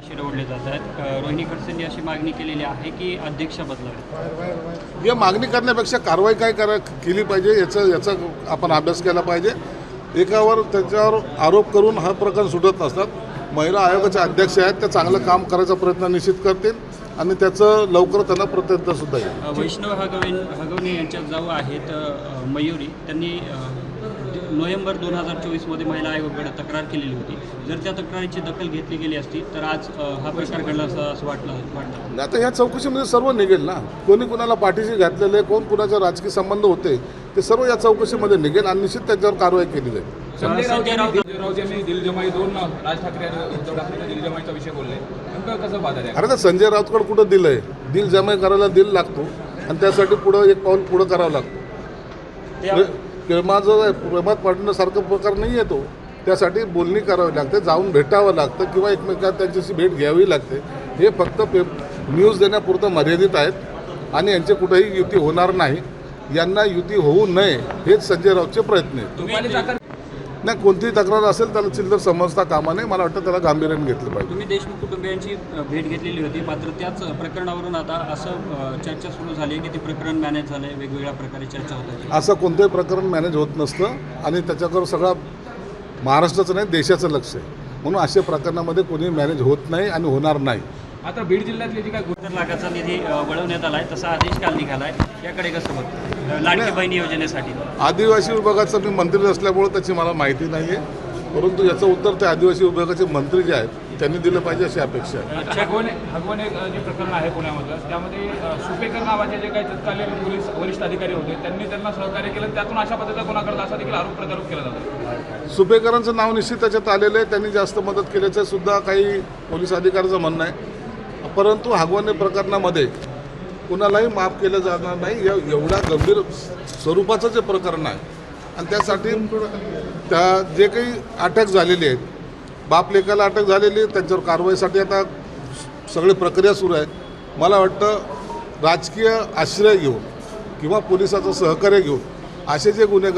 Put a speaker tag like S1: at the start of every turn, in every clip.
S1: शिरवडले जात आहेत. रोहिणी खडसेंनी अशी मागणी केलेली आहे की अध्यक्ष बदलावे.
S2: या मागणी करण्यापेक्षा कारवाई काय केली पाहिजे याचा आपण अभ्यास केला पाहिजे. एकावर त्याच्यावर आरोप करून हा प्रकार सुटत नसतात. महिला आयोगाचे अध्यक्ष आहेत, ते चांगलं काम करायचा प्रयत्न निश्चित करतील आणि त्याचं लवकर त्यांना प्रत्यक्षसुद्धा येईल.
S1: वैष्णव हगवणे यांच्या जाऊ आहेत मयुरी, त्यांनी नोव्हेंबर 2024 महिला आयोगाकडे तक्रार केलेली होती. जर त्या तक्रारीची दखल घेतली गेली असती तर आज हा प्रकार घडला असं वाटतं.
S2: आता ह्या चौकशीमध्ये सर्व निघेल ना. कोणी कुणाला पाठीशी घातलेले, कोण कुणाचे राजकीय संबंध होते, ते सर्व या चौकशीमध्ये निघेल आणि निश्चित त्याच्यावर कारवाई केली जाईल.
S1: संजय
S3: राऊत यांनी दिलजमाई दोन राज ठाकरे आणि उद्धव ठाकरे दिलजमाईचा विषय बोलले. नेमकं कसं बाधा आहे?
S2: अरे तर संजय राऊतकडे कुठं दिलंय? दिल जमा करायला दिल लागतो आणि त्यासाठी पुढं एक पाऊल पुढं करावं लागतं. प्रेमात पडण्यासारखं प्रकार नाही आहे तो. त्यासाठी बोलणी करावी लागते, जाऊन भेटावं लागतं किंवा एकमेकांना त्यांच्याशी भेट घ्यावी लागते. हे फक्त न्यूज देण्यापुरतं मर्यादित आहेत आणि यांचे कुठेही युती होणार नाही. यांना युती होऊ नये हेच संजय राऊतचे प्रयत्न आहेत. नाही, कोणतीही तक्रार असेल त्याला चिल्लर समजता कामा नये. मला वाटतं त्याला गांभीर्याने घेतलं पाहिजे.
S1: तुम्ही देशमुख कुटुंबियांची भेट घेतलेली होती, मात्र त्याच प्रकरणावरून आता असं चर्चा सुरू झाली आहे की ते प्रकरण मॅनेज झालं आहे, वेगवेगळ्या प्रकारे चर्चा होत आहे.
S2: असं कोणतंही प्रकरण मॅनेज होत नसतं आणि त्याच्यावर सगळा महाराष्ट्राचं नाही देशाचं लक्ष आहे. म्हणून अशा प्रकरणामध्ये कोणी मॅनेज होत नाही आणि होणार नाही.
S3: आता बीड जिल्ह्यातली जी काय
S1: 70 लाखाचा निधी वळवण्यात आला आहे, तसा आदेश काल निघाला आहे. याकडे कसं बघतो लाडकी बहीण योजनेसाठी?
S2: आदिवासी विभागाचा मी मंत्री असल्यामुळे त्याची मला माहिती नाही आहे, परंतु याचं उत्तर ते आदिवासी विभागाचे मंत्री जे आहेत त्यांनी दिलं पाहिजे अशी अपेक्षा आहे.
S3: हगवणे जे प्रकरण आहे पुण्यामधलं, त्यामध्ये सुपेकर नावाचे जे काही तत्कालीन पोलीस वरिष्ठ अधिकारी होते त्यांनी त्यांना सहकार्य केलं, त्यातून अशा पद्धतीचा गुन्हा करता असा देखील आरोप प्रत्यारोप केला जातो.
S2: सुपेकरांचं नाव निश्चित त्याच्यात आलेलं आहे. त्यांनी जास्त मदत केल्याचं सुद्धा काही पोलीस अधिकाऱ्याचं म्हणणं आहे. परंतु हगवणे प्रकरणामध्ये कुणालाही माफ केलं जाणार नाही. एवढ्या गंभीर स्वरूपाचं जे प्रकरण आहे आणि त्यासाठी त्या जे काही अटक झालेली आहेत, बाप लेकाला अटक झालेली आहे, त्यांच्यावर कारवाईसाठी आता सगळी प्रक्रिया सुरू आहे. मला वाटतं राजकीय आश्रय घेऊन किंवा पोलिसाचं सहकार्य घेऊन असे जे गुन्हे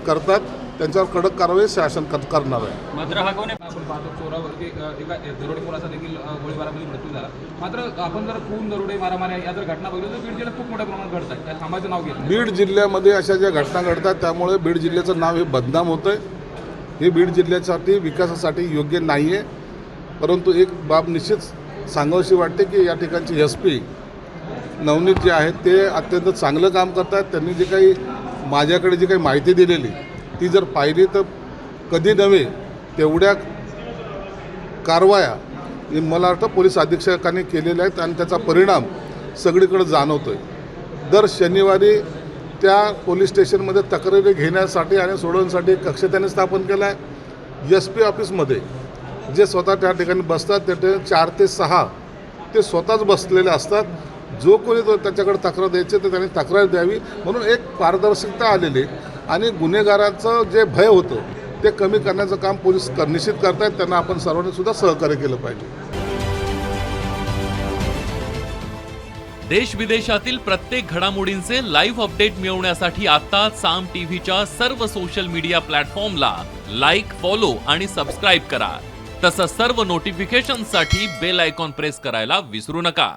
S2: करतात त्यांच्यावर कडक कारवाई शासन करणार आहे.
S1: मात्र हगवणे
S3: आपण पाहतो चोरावरती एका दरोडे पोराचा देखील गोळीबारामध्ये मृत्यू झाला. मात्र आपण जर खून दरोडे मारामाऱ्या या जर घटना बघितल्या तर बीड जिल्ह्यात खूप मोठ्या प्रमाणात घडतात. त्या थांबायचं नाव घेत.
S2: बीड जिल्ह्यामध्ये अशा ज्या घटना घडतात त्यामुळे बीड जिल्ह्याचं नाव हे बदनाम होतं आहे. हे बीड जिल्ह्यासाठी विकासासाठी योग्य नाही आहे. परंतु एक बाब निश्चित सांगावीशी वाटते की या ठिकाणचे SP नवनीत जे आहेत ते अत्यंत चांगलं काम करत आहेत. त्यांनी जे काही माझ्याकडे जी काही माहिती दिलेली ती जर पाहिली तर कधी नव्हे तेवढ्या कारवाया मला वाटतं पोलीस अधीक्षकांनी केलेल्या आहेत आणि त्याचा परिणाम सगळीकडे जाणवतो आहे. दर शनिवारी त्या पोलीस स्टेशनमध्ये तक्रारी घेण्यासाठी आणि सोडवण्यासाठी एक कक्ष त्याने स्थापन केला आहे. SP ऑफिसमध्ये जे स्वतः त्या ठिकाणी बसतात ते 4 ते 6 ते स्वतःच बसलेले असतात. जो कोणी त्याच्याकडे तक्रार द्यायची तर त्यांनी तक्रार द्यावी म्हणून एक पारदर्शकता आलेली आणि गुन्हेगाराचं जे भय होतं ते कमी करण्याचं काम पोलीस निश्चित करतायत. त्यांना आपण सर्वांनी सुद्धा सहकार्य केलं पाहिजे.
S4: देश विदेशातील प्रत्येक घडामोडींचे लाईव्ह अपडेट मिळवण्यासाठी आता साम टीव्हीच्या सर्व सोशल मीडिया प्लॅटफॉर्मला लाईक, फॉलो आणि सबस्क्राईब करा. तसंच सर्व नोटिफिकेशनसाठी बेल आयकॉन प्रेस करायला विसरू नका.